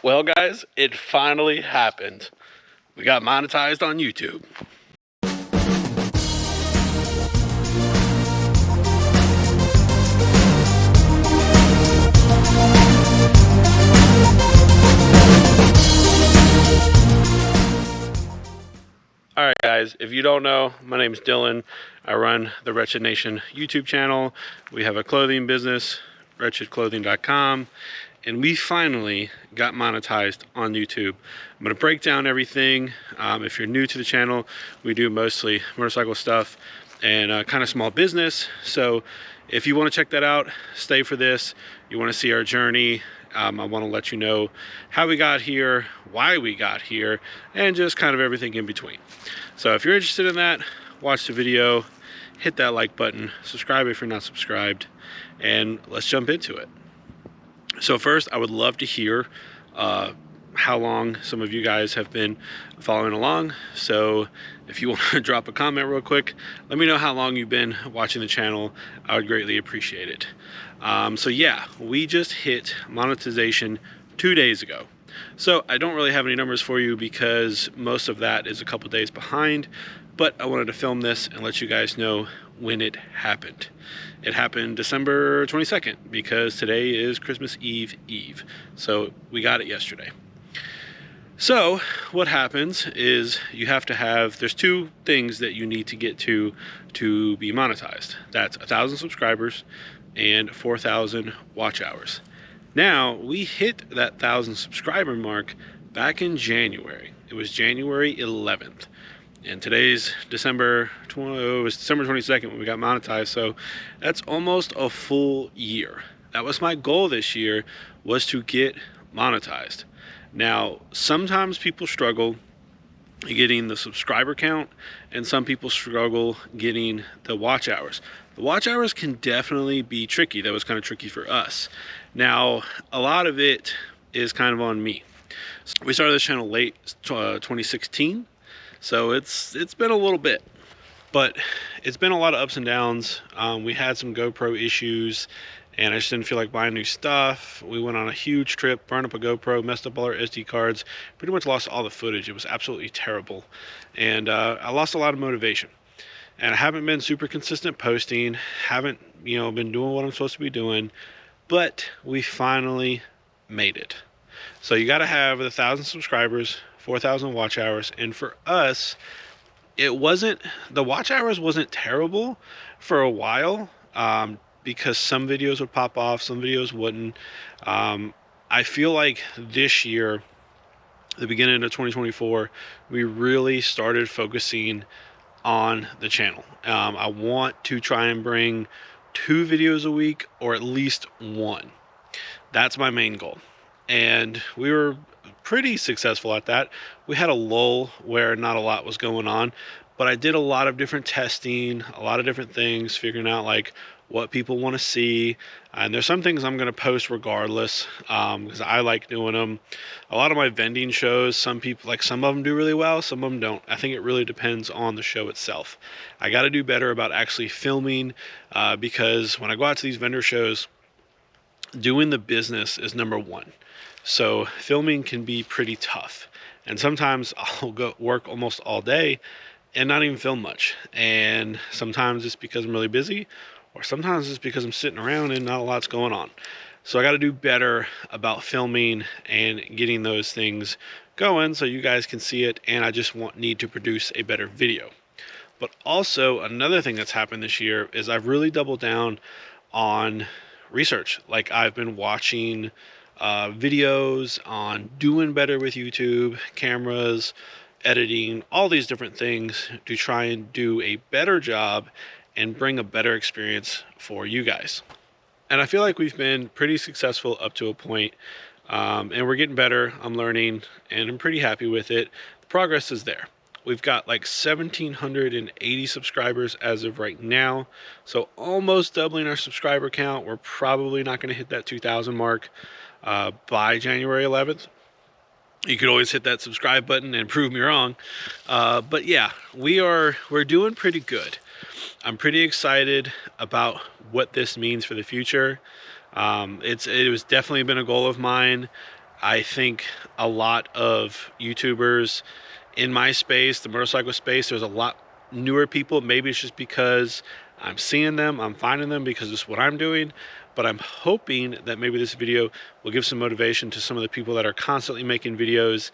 Well, guys, it finally happened. We got monetized on YouTube. Alright guys, if you don't know, my name is Dylan. I run the Wretched Nation YouTube channel. We have a clothing business, wretchedclothing.com, and we finally got monetized on YouTube. I'm going to break down everything. If you're new to the channel, we do mostly motorcycle stuff and kind of small business. So if you want to check that out, stay for this. You want to see our journey. I want to let you know how we got here, why we got here, and just kind of everything in between. So if you're interested in that, watch the video, hit that like button, subscribe if you're not subscribed, and let's jump into it. So first, I would love to hear how long some of you guys have been following along. So if you want to drop a comment real quick, let me know how long you've been watching the channel. I would greatly appreciate it. So yeah, we just hit monetization 2 days ago. So I don't really have any numbers for you because most of that is a couple days behind, but I wanted to film this and let you guys know when it happened. It happened December 22nd because today is Christmas Eve. So we got it yesterday. So what happens is you have to have, there's two things that you need to get to be monetized. That's 1,000 subscribers and 4,000 watch hours. Now we hit that 1,000 subscriber mark back in January. It was January 11th. And today's December 22nd when we got monetized. So that's almost a full year. That was my goal this year, was to get monetized. Now, sometimes people struggle getting the subscriber count, and some people struggle getting the watch hours. The watch hours can definitely be tricky. That was kind of tricky for us. Now, a lot of it is kind of on me. So we started this channel late 2016. So it's been a little bit, but it's been a lot of ups and downs. We had some GoPro issues, and I just didn't feel like buying new stuff. We went on a huge trip, burned up a GoPro, messed up all our SD cards, pretty much lost all the footage. It was absolutely terrible, and I lost a lot of motivation. And I haven't been super consistent posting, haven't been doing what I'm supposed to be doing, but we finally made it. So you got to have 1,000 subscribers, 4,000 watch hours, and for us, the watch hours wasn't terrible for a while, because some videos would pop off, some videos wouldn't. I feel like this year, the beginning of 2024, we really started focusing on the channel. I want to try and bring 2 videos a week, or at least 1. That's my main goal. And we were pretty successful at that. We had a lull where not a lot was going on, but I did a lot of different testing, a lot of different things, figuring out like what people want to see. And there's some things I'm going to post regardless, because I like doing them. A lot of my vending shows, some of them do really well, some of them don't. I think it really depends on the show itself. I got to do better about actually filming, because when I go out to these vendor shows, doing the business is number one. So filming can be pretty tough, and sometimes I'll go work almost all day and not even film much. And sometimes it's because I'm really busy, or sometimes it's because I'm sitting around and not a lot's going on. So I got to do better about filming and getting those things going so you guys can see it, and I just need to produce a better video. But also another thing that's happened this year is I've really doubled down on research. Like, I've been watching videos on doing better with YouTube, cameras, editing, all these different things to try and do a better job and bring a better experience for you guys. And I feel like we've been pretty successful up to a point, and we're getting better. I'm learning, and I'm pretty happy with it. The progress is there. We've got like 1,780 subscribers as of right now, so almost doubling our subscriber count. We're probably not going to hit that 2,000 mark by January 11th. You could always hit that subscribe button and prove me wrong, but yeah, we're doing pretty good. I'm pretty excited about what this means for the future. It was definitely been a goal of mine. I think a lot of YouTubers in my space, the motorcycle space, there's a lot newer people. Maybe it's just because I'm seeing them, I'm finding them because it's what I'm doing. But I'm hoping that maybe this video will give some motivation to some of the people that are constantly making videos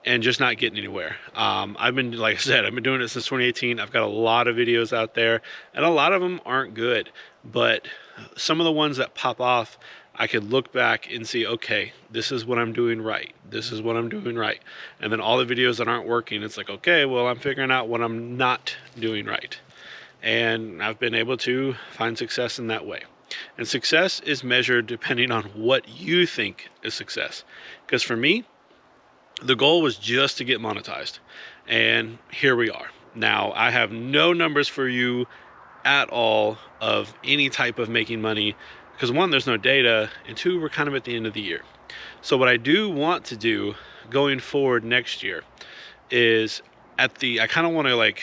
and just not getting anywhere. I've been, like I said, I've been doing it since 2018. I've got a lot of videos out there, and a lot of them aren't good. But some of the ones that pop off, I could look back and see, okay, this is what I'm doing right. This is what I'm doing right. And then all the videos that aren't working, it's like, okay, well, I'm figuring out what I'm not doing right. And I've been able to find success in that way. And success is measured depending on what you think is success. Because for me, the goal was just to get monetized, and here we are. Now, I have no numbers for you at all of any type of making money because one, there's no data, and two, we're kind of at the end of the year. So what I do want to do going forward next year is I kind of want to I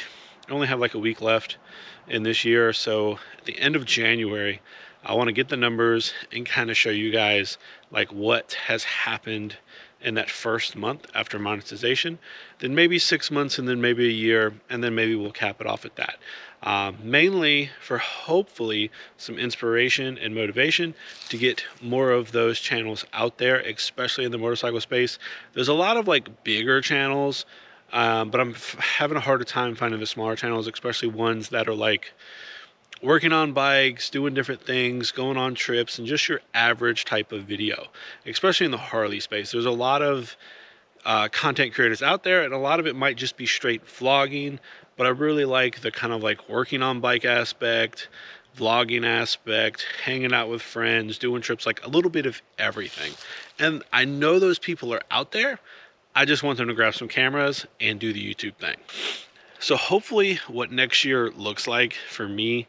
only have like a week left in this year. So at the end of January, I want to get the numbers and kind of show you guys like what has happened in that first month after monetization, then maybe 6 months, and then maybe a year, and then maybe we'll cap it off at that. Mainly for hopefully some inspiration and motivation to get more of those channels out there, especially in the motorcycle space. There's a lot of like bigger channels, but I'm having a harder time finding the smaller channels, especially ones that are like working on bikes, doing different things, going on trips, and just your average type of video, especially in the Harley space. There's a lot of content creators out there, and a lot of it might just be straight vlogging, but I really like the kind of like working on bike aspect, vlogging aspect, hanging out with friends, doing trips, like a little bit of everything. And I know those people are out there. I just want them to grab some cameras and do the YouTube thing. So hopefully what next year looks like for me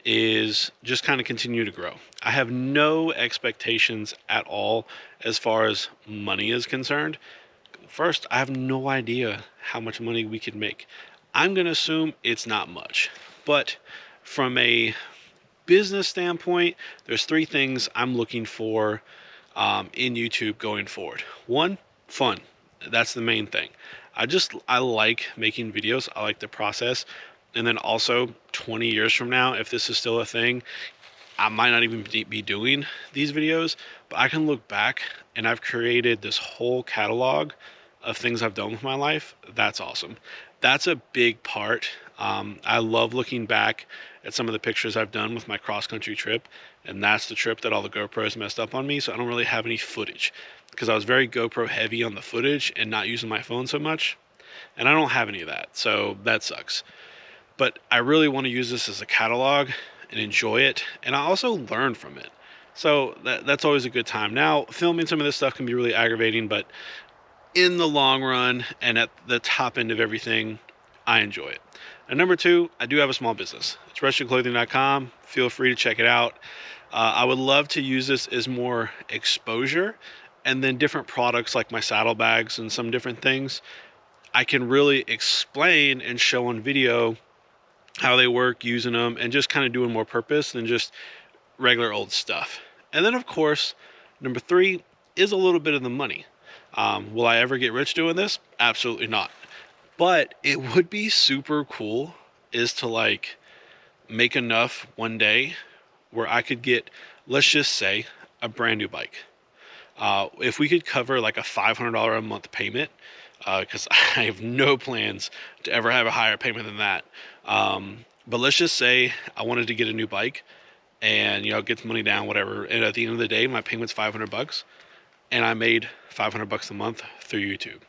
is just kind of continue to grow. I have no expectations at all as far as money is concerned. First, I have no idea how much money we could make. I'm going to assume it's not much. But from a business standpoint, there's 3 things I'm looking for in YouTube going forward. 1, fun. That's the main thing. I like making videos. I like the process. And then also 20 years from now, if this is still a thing, I might not even be doing these videos, but I can look back and I've created this whole catalog of things I've done with my life. That's awesome. That's a big part. I love looking back at some of the pictures I've done with my cross-country trip, and that's the trip that all the GoPros messed up on me, so I don't really have any footage because I was very GoPro heavy on the footage and not using my phone so much, and I don't have any of that, so that sucks. But I really want to use this as a catalog and enjoy it, and I also learn from it. So that's always a good time. Now, filming some of this stuff can be really aggravating, but in the long run and at the top end of everything, I enjoy it. And number 2, I do have a small business. It's wretchedclothing.com. Feel free to check it out. I would love to use this as more exposure, and then different products like my saddlebags and some different things, I can really explain and show on video how they work, using them, and just kind of doing more purpose than just regular old stuff. And then of course, number 3 is a little bit of the money. Will I ever get rich doing this? Absolutely not. But it would be super cool is to like make enough one day where I could get, let's just say, a brand new bike. If we could cover like a $500 a month payment, because I have no plans to ever have a higher payment than that. But let's just say I wanted to get a new bike and, get the money down, whatever. And at the end of the day, my payment's $500 and I made $500 a month through YouTube.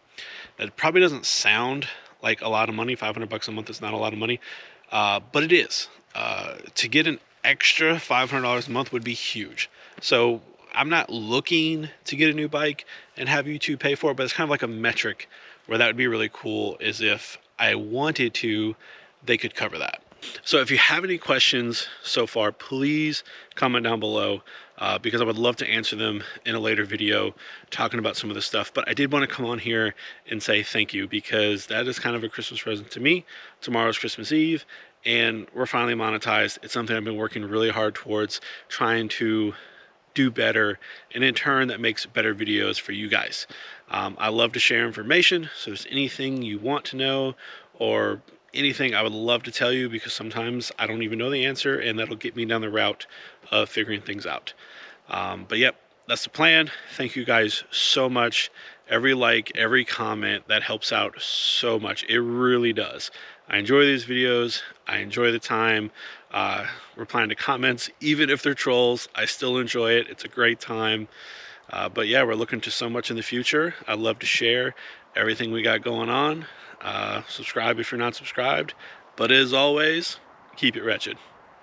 That probably doesn't sound like a lot of money. $500 a month is not a lot of money, but it is. To get an extra $500 a month would be huge. So I'm not looking to get a new bike and have YouTube pay for it, but it's kind of like a metric where that would be really cool, is if I wanted to, they could cover that. So if you have any questions so far, please comment down below, because I would love to answer them in a later video talking about some of this stuff. But I did want to come on here and say thank you, because that is kind of a Christmas present to me. Tomorrow's Christmas Eve, and we're finally monetized. It's something I've been working really hard towards, trying to do better, and in turn that makes better videos for you guys. I love to share information, so if there's anything you want to know or anything, I would love to tell you, because sometimes I don't even know the answer, and that'll get me down the route of figuring things out. But yep, that's the plan. Thank you guys so much. Every like, every comment, that helps out so much. It really does. I enjoy these videos. I enjoy the time replying to comments. Even if they're trolls, I still enjoy it. It's a great time. But yeah, we're looking to so much in the future. I'd love to share everything we got going on. Subscribe if you're not subscribed. But as always, keep it wretched.